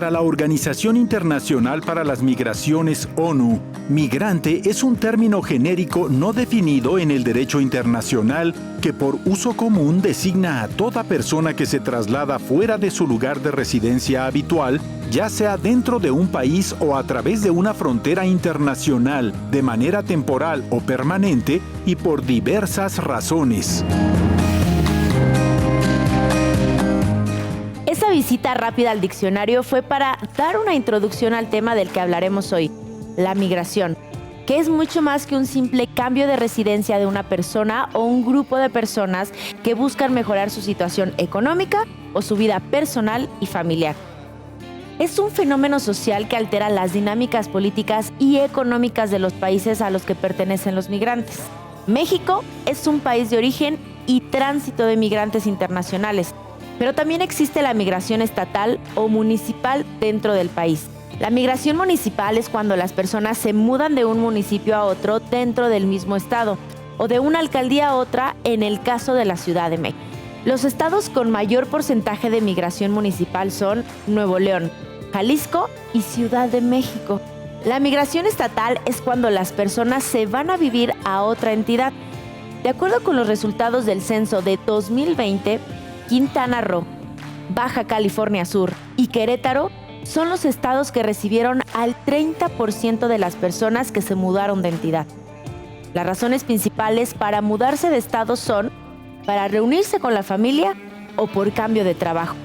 Para la Organización Internacional para las Migraciones ONU, migrante es un término genérico no definido en el derecho internacional que por uso común designa a toda persona que se traslada fuera de su lugar de residencia habitual, ya sea dentro de un país o a través de una frontera internacional, de manera temporal o permanente y por diversas razones. Esa visita rápida al diccionario fue para dar una introducción al tema del que hablaremos hoy, la migración, que es mucho más que un simple cambio de residencia de una persona o un grupo de personas que buscan mejorar su situación económica o su vida personal y familiar. Es un fenómeno social que altera las dinámicas políticas y económicas de los países a los que pertenecen los migrantes. México es un país de origen y tránsito de migrantes internacionales, pero también existe la migración estatal o municipal dentro del país. La migración municipal es cuando las personas se mudan de un municipio a otro dentro del mismo estado o de una alcaldía a otra en el caso de la Ciudad de México. Los estados con mayor porcentaje de migración municipal son Nuevo León, Jalisco y Ciudad de México. La migración estatal es cuando las personas se van a vivir a otra entidad. De acuerdo con los resultados del censo de 2020, Quintana Roo, Baja California Sur y Querétaro son los estados que recibieron al 30% de las personas que se mudaron de entidad. Las razones principales para mudarse de estado son para reunirse con la familia o por cambio de trabajo,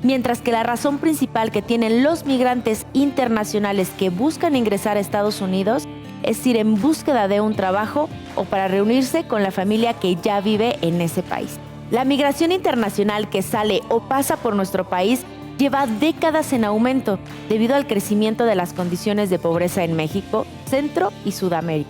mientras que la razón principal que tienen los migrantes internacionales que buscan ingresar a Estados Unidos es ir en búsqueda de un trabajo o para reunirse con la familia que ya vive en ese país. La migración internacional que sale o pasa por nuestro país lleva décadas en aumento debido al crecimiento de las condiciones de pobreza en México, Centro y Sudamérica.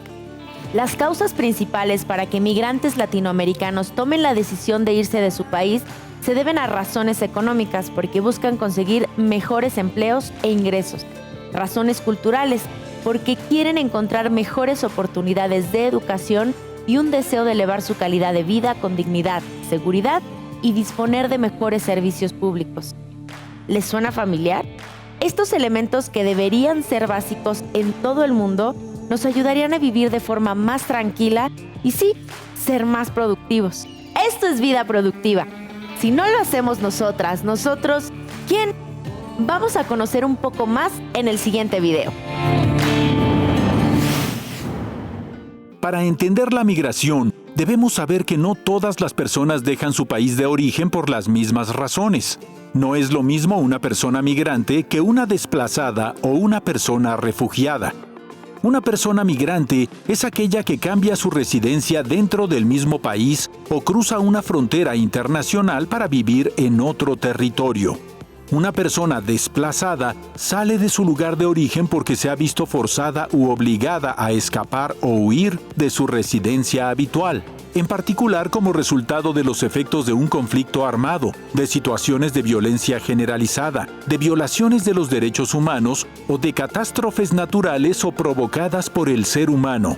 Las causas principales para que migrantes latinoamericanos tomen la decisión de irse de su país se deben a razones económicas porque buscan conseguir mejores empleos e ingresos. Razones culturales porque quieren encontrar mejores oportunidades de educación y un deseo de elevar su calidad de vida con dignidad, seguridad y disponer de mejores servicios públicos. ¿Les suena familiar? Estos elementos que deberían ser básicos en todo el mundo nos ayudarían a vivir de forma más tranquila y sí, ser más productivos. Esto es vida productiva. Si no lo hacemos nosotros, ¿quién? Vamos a conocer un poco más en el siguiente video. Para entender la migración, debemos saber que no todas las personas dejan su país de origen por las mismas razones. No es lo mismo una persona migrante que una desplazada o una persona refugiada. Una persona migrante es aquella que cambia su residencia dentro del mismo país o cruza una frontera internacional para vivir en otro territorio. Una persona desplazada sale de su lugar de origen porque se ha visto forzada u obligada a escapar o huir de su residencia habitual, en particular como resultado de los efectos de un conflicto armado, de situaciones de violencia generalizada, de violaciones de los derechos humanos o de catástrofes naturales o provocadas por el ser humano.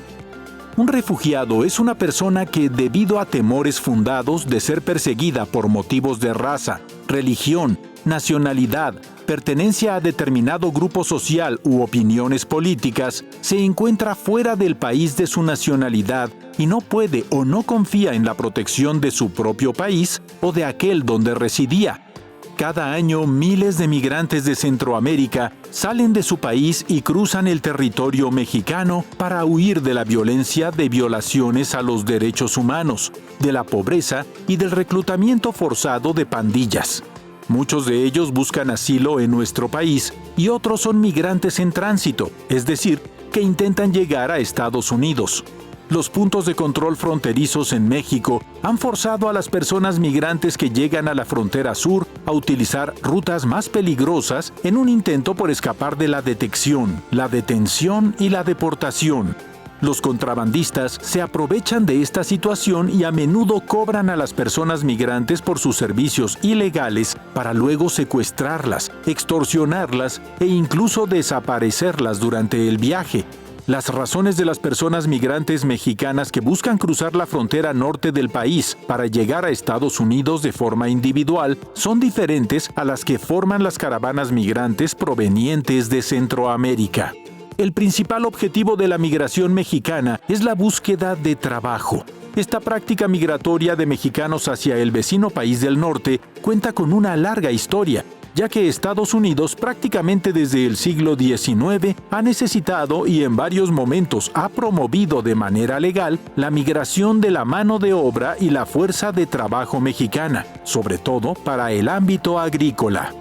Un refugiado es una persona que, debido a temores fundados de ser perseguida por motivos de raza, religión, nacionalidad, pertenencia a determinado grupo social u opiniones políticas, se encuentra fuera del país de su nacionalidad y no puede o no confía en la protección de su propio país o de aquel donde residía. Cada año, miles de migrantes de Centroamérica salen de su país y cruzan el territorio mexicano para huir de la violencia de violaciones a los derechos humanos, de la pobreza y del reclutamiento forzado de pandillas. Muchos de ellos buscan asilo en nuestro país y otros son migrantes en tránsito, es decir, que intentan llegar a Estados Unidos. Los puntos de control fronterizos en México han forzado a las personas migrantes que llegan a la frontera sur a utilizar rutas más peligrosas en un intento por escapar de la detección, la detención y la deportación. Los contrabandistas se aprovechan de esta situación y a menudo cobran a las personas migrantes por sus servicios ilegales para luego secuestrarlas, extorsionarlas e incluso desaparecerlas durante el viaje. Las razones de las personas migrantes mexicanas que buscan cruzar la frontera norte del país para llegar a Estados Unidos de forma individual son diferentes a las que forman las caravanas migrantes provenientes de Centroamérica. El principal objetivo de la migración mexicana es la búsqueda de trabajo. Esta práctica migratoria de mexicanos hacia el vecino país del norte cuenta con una larga historia, ya que Estados Unidos prácticamente desde el siglo XIX ha necesitado y en varios momentos ha promovido de manera legal la migración de la mano de obra y la fuerza de trabajo mexicana, sobre todo para el ámbito agrícola.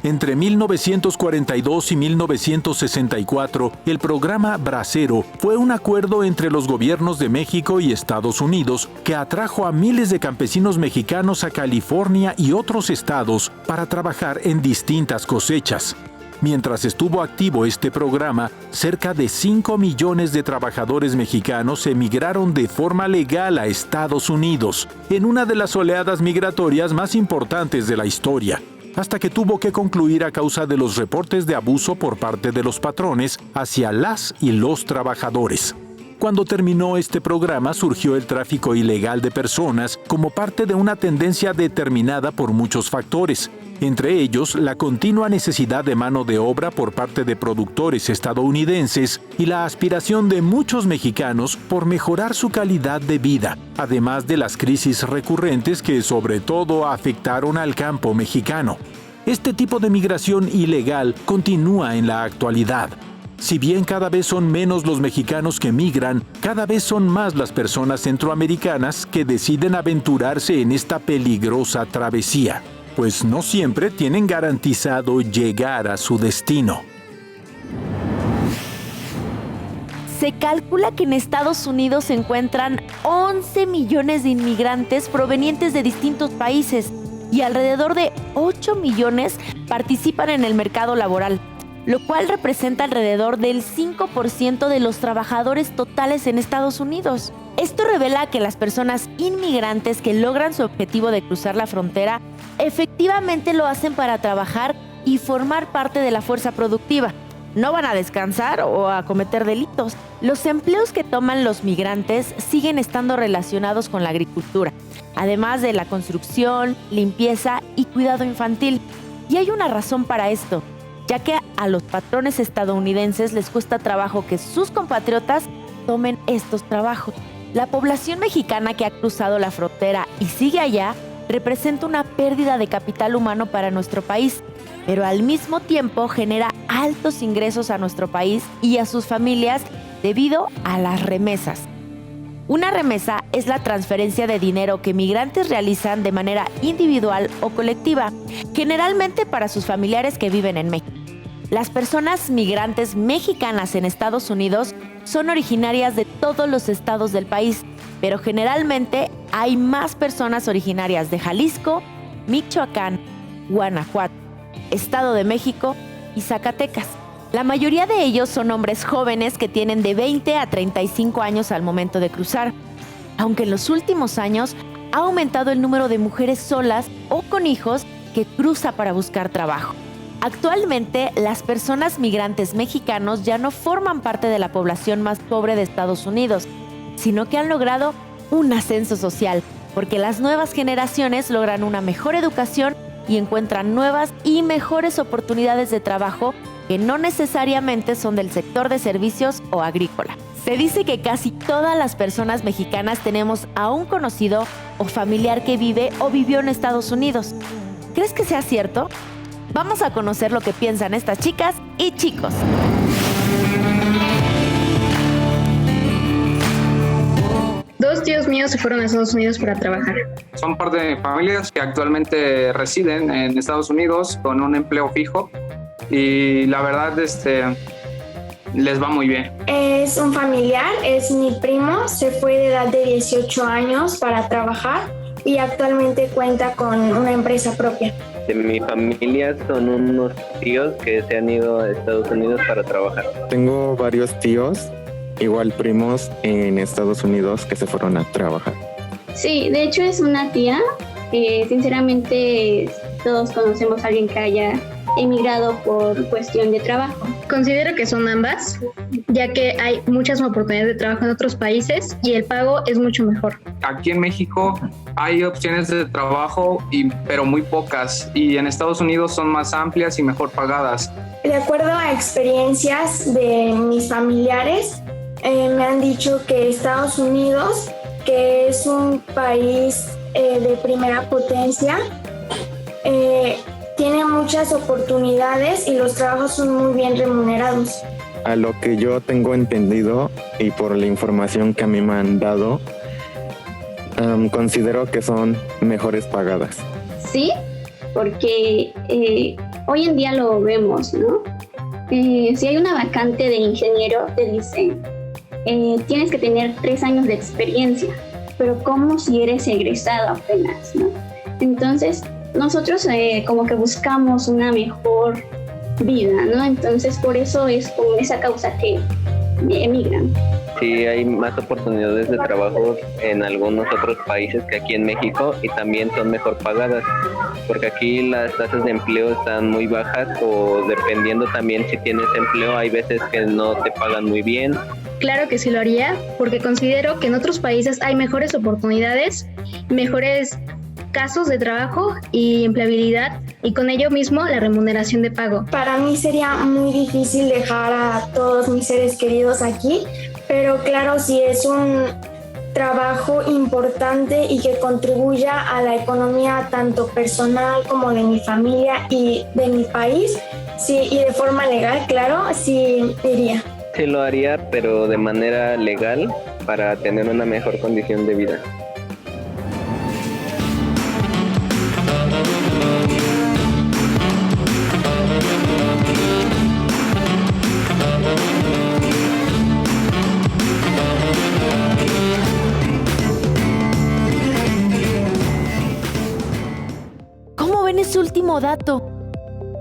Entre 1942 y 1964, el programa Bracero fue un acuerdo entre los gobiernos de México y Estados Unidos que atrajo a miles de campesinos mexicanos a California y otros estados para trabajar en distintas cosechas. Mientras estuvo activo este programa, cerca de 5 millones de trabajadores mexicanos emigraron de forma legal a Estados Unidos, en una de las oleadas migratorias más importantes de la historia, hasta que tuvo que concluir a causa de los reportes de abuso por parte de los patrones hacia las y los trabajadores. Cuando terminó este programa, surgió el tráfico ilegal de personas como parte de una tendencia determinada por muchos factores, entre ellos la continua necesidad de mano de obra por parte de productores estadounidenses y la aspiración de muchos mexicanos por mejorar su calidad de vida, además de las crisis recurrentes que sobre todo afectaron al campo mexicano. Este tipo de migración ilegal continúa en la actualidad. Si bien cada vez son menos los mexicanos que migran, cada vez son más las personas centroamericanas que deciden aventurarse en esta peligrosa travesía, pues no siempre tienen garantizado llegar a su destino. Se calcula que en Estados Unidos se encuentran 11 millones de inmigrantes provenientes de distintos países y alrededor de 8 millones participan en el mercado laboral, lo cual representa alrededor del 5% de los trabajadores totales en Estados Unidos. Esto revela que las personas inmigrantes que logran su objetivo de cruzar la frontera efectivamente lo hacen para trabajar y formar parte de la fuerza productiva. No van a descansar o a cometer delitos. Los empleos que toman los migrantes siguen estando relacionados con la agricultura, además de la construcción, limpieza y cuidado infantil. Y hay una razón para esto, ya que a los patrones estadounidenses les cuesta trabajo que sus compatriotas tomen estos trabajos. La población mexicana que ha cruzado la frontera y sigue allá representa una pérdida de capital humano para nuestro país, pero al mismo tiempo genera altos ingresos a nuestro país y a sus familias debido a las remesas. Una remesa es la transferencia de dinero que migrantes realizan de manera individual o colectiva, generalmente para sus familiares que viven en México. Las personas migrantes mexicanas en Estados Unidos son originarias de todos los estados del país, pero generalmente hay más personas originarias de Jalisco, Michoacán, Guanajuato, Estado de México y Zacatecas. La mayoría de ellos son hombres jóvenes que tienen de 20 a 35 años al momento de cruzar, aunque en los últimos años ha aumentado el número de mujeres solas o con hijos que cruza para buscar trabajo. Actualmente, las personas migrantes mexicanos ya no forman parte de la población más pobre de Estados Unidos, sino que han logrado un ascenso social, porque las nuevas generaciones logran una mejor educación y encuentran nuevas y mejores oportunidades de trabajo que no necesariamente son del sector de servicios o agrícola. Se dice que casi todas las personas mexicanas tenemos a un conocido o familiar que vive o vivió en Estados Unidos. ¿Crees que sea cierto? Vamos a conocer lo que piensan estas chicas y chicos. Dos tíos míos se fueron a Estados Unidos para trabajar. Son parte de familias que actualmente residen en Estados Unidos con un empleo fijo y la verdad les va muy bien. Es un familiar, es mi primo, se fue de edad de 18 años para trabajar y actualmente cuenta con una empresa propia. De mi familia son unos tíos que se han ido a Estados Unidos para trabajar. Tengo varios tíos, igual primos en Estados Unidos que se fueron a trabajar. Sí, de hecho es una tía Sinceramente, todos conocemos a alguien que haya emigrado por cuestión de trabajo. Considero que son ambas, ya que hay muchas oportunidades de trabajo en otros países y el pago es mucho mejor. Aquí en México hay opciones de trabajo, pero muy pocas, y en Estados Unidos son más amplias y mejor pagadas. De acuerdo a experiencias de mis familiares, me han dicho que Estados Unidos, que es un país de primera potencia, tiene muchas oportunidades y los trabajos son muy bien remunerados. A lo que yo tengo entendido y por la información que a mí me han dado, considero que son mejores pagadas. Sí, porque hoy en día lo vemos, ¿no? Si hay una vacante de ingeniero, te dicen, tienes que tener 3 años de experiencia, pero ¿cómo si eres egresado apenas, no? Entonces, nosotros como que buscamos una mejor vida, ¿no? Entonces, por eso es como esa causa que emigran. Sí, hay más oportunidades de trabajo en algunos otros países que aquí en México, y también son mejor pagadas, porque aquí las tasas de empleo están muy bajas, o dependiendo también si tienes empleo, hay veces que no te pagan muy bien. Claro que sí lo haría, porque considero que en otros países hay mejores oportunidades, mejores casos de trabajo y empleabilidad, y con ello mismo la remuneración de pago. Para mí sería muy difícil dejar a todos mis seres queridos aquí, pero claro, si es un trabajo importante y que contribuya a la economía tanto personal como de mi familia y de mi país, sí, y de forma legal, claro, sí iría. Sí lo haría, pero de manera legal, para tener una mejor condición de vida. ¿Cómo ven ese último dato?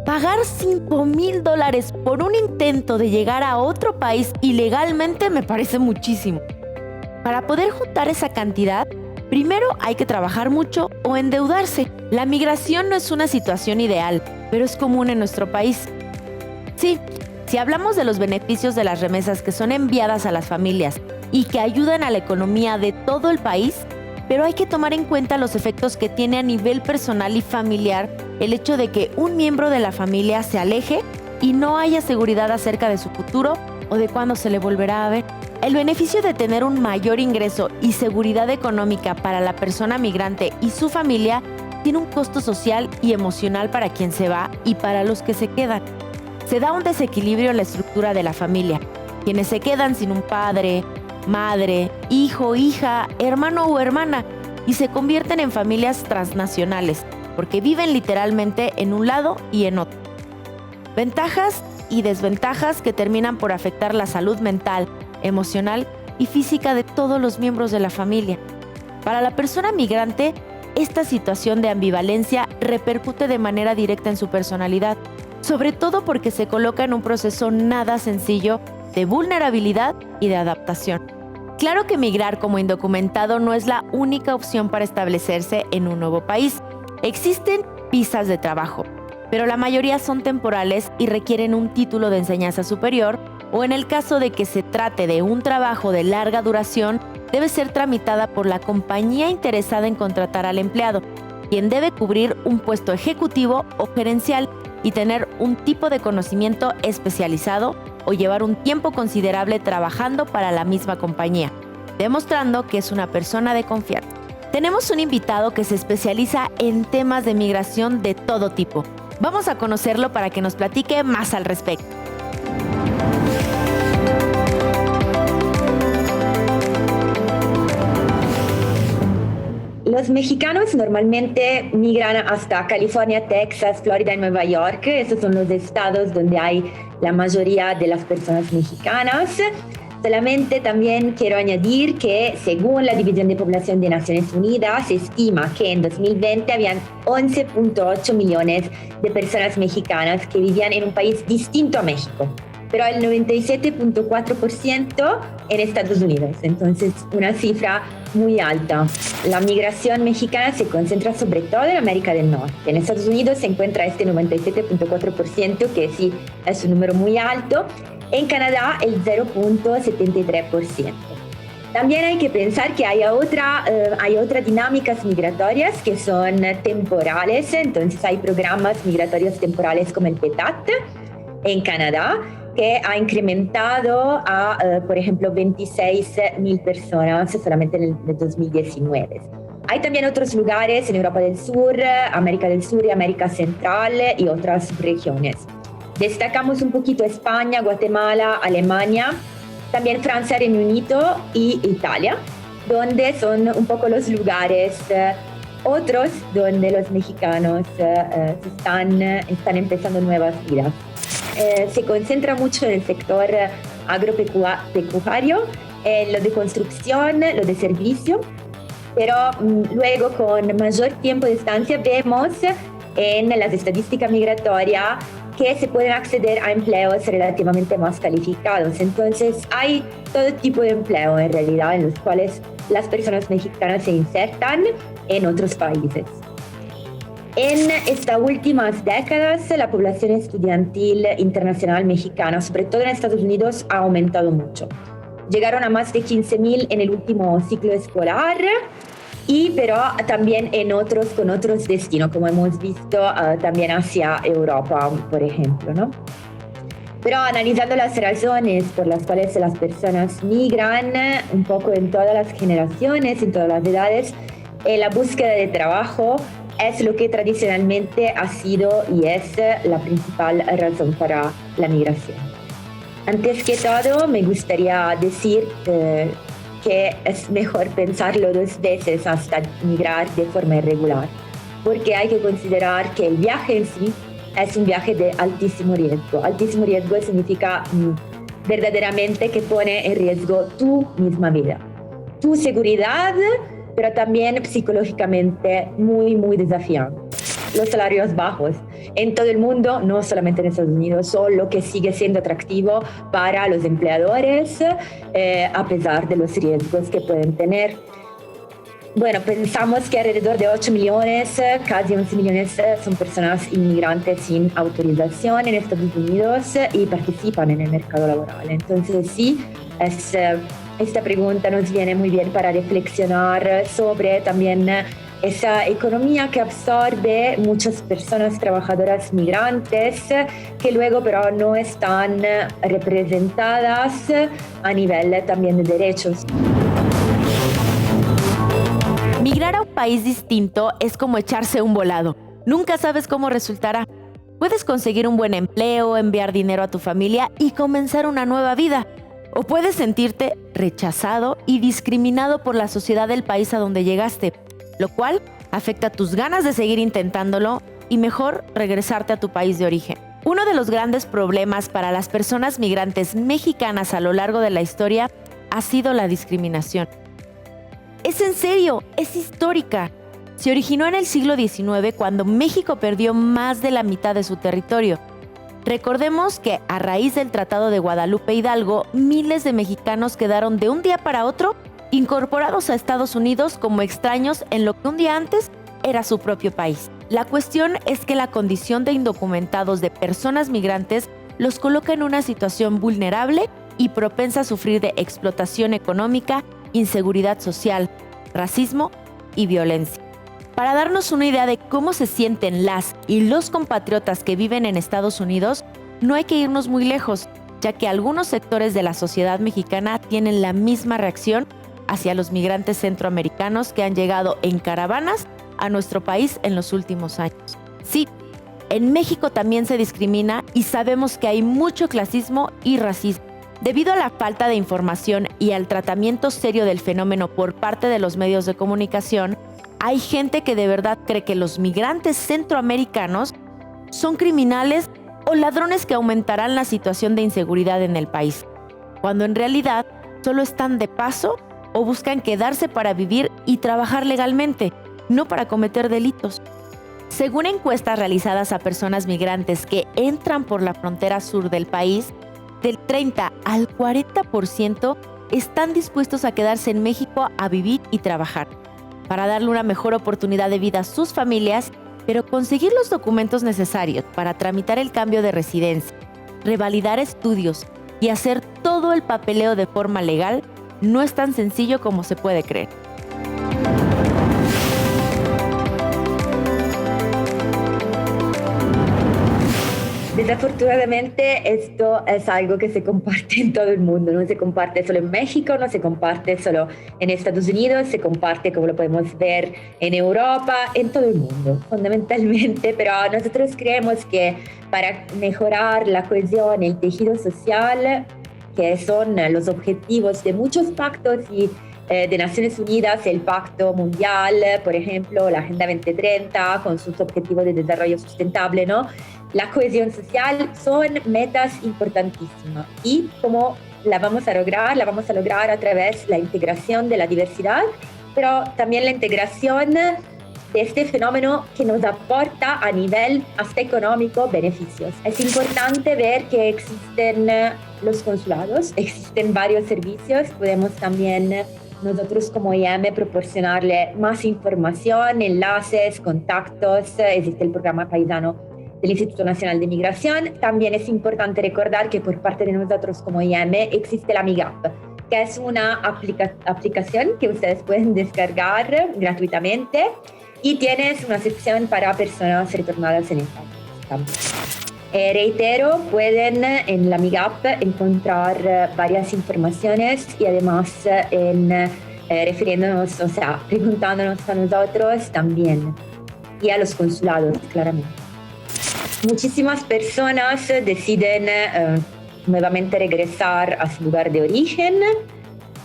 Pagar $5,000 por un intento de llegar a otro país ilegalmente me parece muchísimo. Para poder juntar esa cantidad, primero hay que trabajar mucho o endeudarse. La migración no es una situación ideal, pero es común en nuestro país. Sí, si hablamos de los beneficios de las remesas que son enviadas a las familias y que ayudan a la economía de todo el país, pero hay que tomar en cuenta los efectos que tiene a nivel personal y familiar el hecho de que un miembro de la familia se aleje y no haya seguridad acerca de su futuro o de cuándo se le volverá a ver. El beneficio de tener un mayor ingreso y seguridad económica para la persona migrante y su familia tiene un costo social y emocional para quien se va y para los que se quedan. Se da un desequilibrio en la estructura de la familia. Quienes se quedan sin un padre, madre, hijo, hija, hermano o hermana, y se convierten en familias transnacionales, porque viven literalmente en un lado y en otro. Ventajas y desventajas que terminan por afectar la salud mental, emocional y física de todos los miembros de la familia. Para la persona migrante, esta situación de ambivalencia repercute de manera directa en su personalidad, sobre todo porque se coloca en un proceso nada sencillo de vulnerabilidad y de adaptación. Claro que migrar como indocumentado no es la única opción para establecerse en un nuevo país. Existen visas de trabajo, pero la mayoría son temporales y requieren un título de enseñanza superior, o en el caso de que se trate de un trabajo de larga duración, debe ser tramitada por la compañía interesada en contratar al empleado, quien debe cubrir un puesto ejecutivo o gerencial y tener un tipo de conocimiento especializado o llevar un tiempo considerable trabajando para la misma compañía, demostrando que es una persona de confianza. Tenemos un invitado que se especializa en temas de migración de todo tipo. Vamos a conocerlo para que nos platique más al respecto. Los mexicanos normalmente migran hasta California, Texas, Florida y Nueva York. Esos son los estados donde hay la mayoría de las personas mexicanas. Solamente también quiero añadir que según la División de Población de Naciones Unidas, se estima que en 2020 habían 11.8 millones de personas mexicanas que vivían en un país distinto a México. pero el 97.4% en Estados Unidos. Entonces, una cifra muy alta. La migración mexicana se concentra sobre todo en América del Norte. En Estados Unidos se encuentra este 97.4%, que sí es un número muy alto. En Canadá, el 0.73%. También hay que pensar que hay otras dinámicas migratorias que son temporales. Entonces, hay programas migratorios temporales como el PETAT en Canadá, que ha incrementado a, por ejemplo, 26,000 personas solamente en el 2019. Hay también otros lugares en Europa del Sur, América del Sur y América Central y otras regiones. Destacamos un poquito España, Guatemala, Alemania, también Francia, Reino Unido y Italia, donde son un poco los lugares otros donde los mexicanos están empezando nuevas vidas. Se concentra mucho en el sector agropecuario, en lo de construcción, lo de servicio, pero luego con mayor tiempo de estancia vemos en las estadísticas migratorias que se pueden acceder a empleos relativamente más calificados. Entonces hay todo tipo de empleo en realidad en los cuales las personas mexicanas se insertan en otros países. En estas últimas décadas, la población estudiantil internacional mexicana, sobre todo en Estados Unidos, ha aumentado mucho. Llegaron a más de 15,000 en el último ciclo escolar, pero también con otros destinos, como hemos visto también hacia Europa, por ejemplo, ¿no? Pero analizando las razones por las cuales las personas migran, un poco en todas las generaciones, en todas las edades, la búsqueda de trabajo es lo que tradicionalmente ha sido y es la principal razón para la migración. Antes que todo, me gustaría decir que es mejor pensarlo 2 veces hasta migrar de forma irregular, porque hay que considerar que el viaje en sí es un viaje de altísimo riesgo. Altísimo riesgo significa verdaderamente que pone en riesgo tu misma vida, tu seguridad, pero también psicológicamente muy, muy desafiante. Los salarios bajos en todo el mundo, no solamente en Estados Unidos, son lo que sigue siendo atractivo para los empleadores, a pesar de los riesgos que pueden tener. Bueno, pensamos que alrededor de 8 millones, casi 11 millones, son personas inmigrantes sin autorización en Estados Unidos y participan en el mercado laboral. Entonces, sí, esta pregunta nos viene muy bien para reflexionar sobre también esa economía que absorbe muchas personas trabajadoras migrantes que luego pero no están representadas a nivel también de derechos. Migrar a un país distinto es como echarse un volado. Nunca sabes cómo resultará. Puedes conseguir un buen empleo, enviar dinero a tu familia y comenzar una nueva vida. O puedes sentirte rechazado y discriminado por la sociedad del país a donde llegaste, lo cual afecta tus ganas de seguir intentándolo y mejor regresarte a tu país de origen. Uno de los grandes problemas para las personas migrantes mexicanas a lo largo de la historia ha sido la discriminación. Es en serio, es histórica. Se originó en el siglo XIX cuando México perdió más de la mitad de su territorio. Recordemos que a raíz del Tratado de Guadalupe Hidalgo, miles de mexicanos quedaron de un día para otro incorporados a Estados Unidos como extraños en lo que un día antes era su propio país. La cuestión es que la condición de indocumentados de personas migrantes los coloca en una situación vulnerable y propensa a sufrir de explotación económica, inseguridad social, racismo y violencia. Para darnos una idea de cómo se sienten las y los compatriotas que viven en Estados Unidos, no hay que irnos muy lejos, ya que algunos sectores de la sociedad mexicana tienen la misma reacción hacia los migrantes centroamericanos que han llegado en caravanas a nuestro país en los últimos años. Sí, en México también se discrimina y sabemos que hay mucho clasismo y racismo. Debido a la falta de información y al tratamiento serio del fenómeno por parte de los medios de comunicación, hay gente que de verdad cree que los migrantes centroamericanos son criminales o ladrones que aumentarán la situación de inseguridad en el país, cuando en realidad solo están de paso o buscan quedarse para vivir y trabajar legalmente, no para cometer delitos. Según encuestas realizadas a personas migrantes que entran por la frontera sur del país, del 30 al 40% están dispuestos a quedarse en México a vivir y trabajar, para darle una mejor oportunidad de vida a sus familias, pero conseguir los documentos necesarios para tramitar el cambio de residencia, revalidar estudios y hacer todo el papeleo de forma legal no es tan sencillo como se puede creer. Desafortunadamente esto es algo que se comparte en todo el mundo, no se comparte solo en México, no se comparte solo en Estados Unidos, se comparte, como lo podemos ver, en Europa, en todo el mundo, fundamentalmente, pero nosotros creemos que para mejorar la cohesión, el tejido social, que son los objetivos de muchos pactos y de Naciones Unidas, el Pacto Mundial, por ejemplo, la Agenda 2030, con sus objetivos de desarrollo sustentable, ¿no? La cohesión social son metas importantísimas. ¿Y cómo la vamos a lograr? La vamos a lograr a través de la integración de la diversidad, pero también la integración de este fenómeno que nos aporta a nivel hasta económico beneficios. Es importante ver que existen los consulados, existen varios servicios, podemos también nosotros como IEM proporcionarle más información, enlaces, contactos. Existe el programa paisano del Instituto Nacional de Migración. También es importante recordar que por parte de nosotros como IEM existe la MIGAP, que es una aplicación que ustedes pueden descargar gratuitamente y tienes una sección para personas retornadas en España. Reitero, pueden en la MIGAP encontrar varias informaciones y además refiriéndonos, o sea, preguntándonos a nosotros también y a los consulados, claramente. Muchísimas personas deciden nuevamente regresar a su lugar de origen,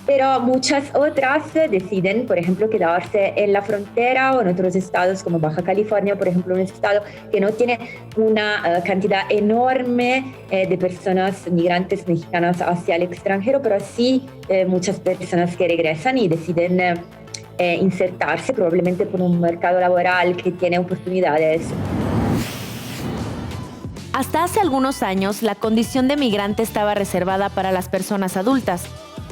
pero muchas otras deciden, por ejemplo, quedarse en la frontera o en otros estados como Baja California, por ejemplo, un estado que no tiene una cantidad enorme de personas migrantes mexicanas hacia el extranjero, pero sí muchas personas que regresan y deciden insertarse probablemente por un mercado laboral que tiene oportunidades. Hasta hace algunos años, la condición de migrante estaba reservada para las personas adultas,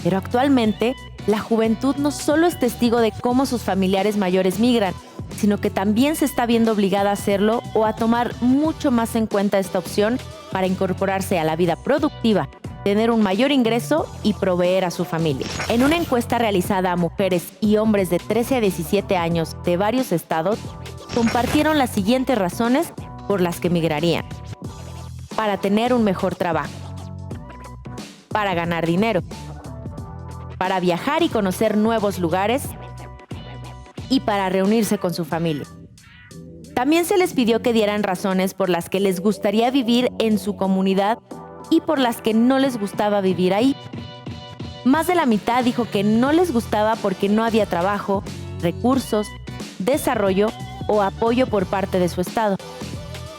pero actualmente la juventud no solo es testigo de cómo sus familiares mayores migran, sino que también se está viendo obligada a hacerlo o a tomar mucho más en cuenta esta opción para incorporarse a la vida productiva, tener un mayor ingreso y proveer a su familia. En una encuesta realizada a mujeres y hombres de 13 a 17 años de varios estados, compartieron las siguientes razones por las que migrarían: para tener un mejor trabajo, para ganar dinero, para viajar y conocer nuevos lugares y para reunirse con su familia. También se les pidió que dieran razones por las que les gustaría vivir en su comunidad y por las que no les gustaba vivir ahí. Más de la mitad dijo que no les gustaba porque no había trabajo, recursos, desarrollo o apoyo por parte de su estado.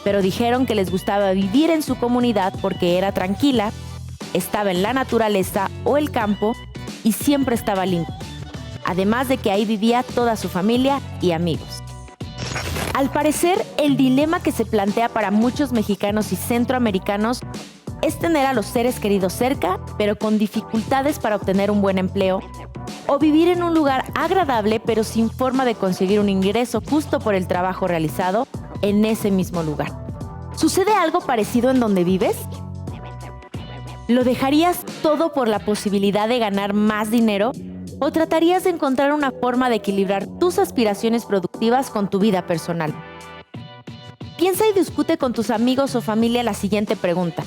Pero dijeron que les gustaba vivir en su comunidad porque era tranquila, estaba en la naturaleza o el campo y siempre estaba limpio, además de que ahí vivía toda su familia y amigos. Al parecer, el dilema que se plantea para muchos mexicanos y centroamericanos es tener a los seres queridos cerca, pero con dificultades para obtener un buen empleo, o vivir en un lugar agradable, pero sin forma de conseguir un ingreso justo por el trabajo realizado en ese mismo lugar. ¿Sucede algo parecido en donde vives? ¿Lo dejarías todo por la posibilidad de ganar más dinero? ¿O tratarías de encontrar una forma de equilibrar tus aspiraciones productivas con tu vida personal? Piensa y discute con tus amigos o familia la siguiente pregunta: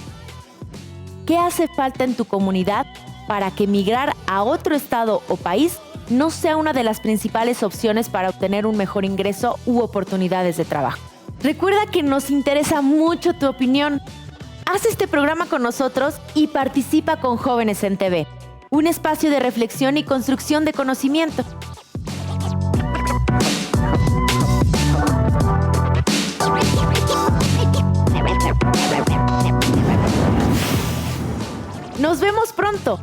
¿qué hace falta en tu comunidad para que migrar a otro estado o país no sea una de las principales opciones para obtener un mejor ingreso u oportunidades de trabajo? Recuerda que nos interesa mucho tu opinión. Haz este programa con nosotros y participa con Jóvenes en TV, un espacio de reflexión y construcción de conocimiento. Nos vemos pronto.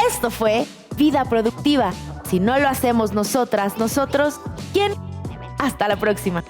Esto fue Vida Productiva. Si no lo hacemos nosotras, nosotros, ¿quién? Hasta la próxima.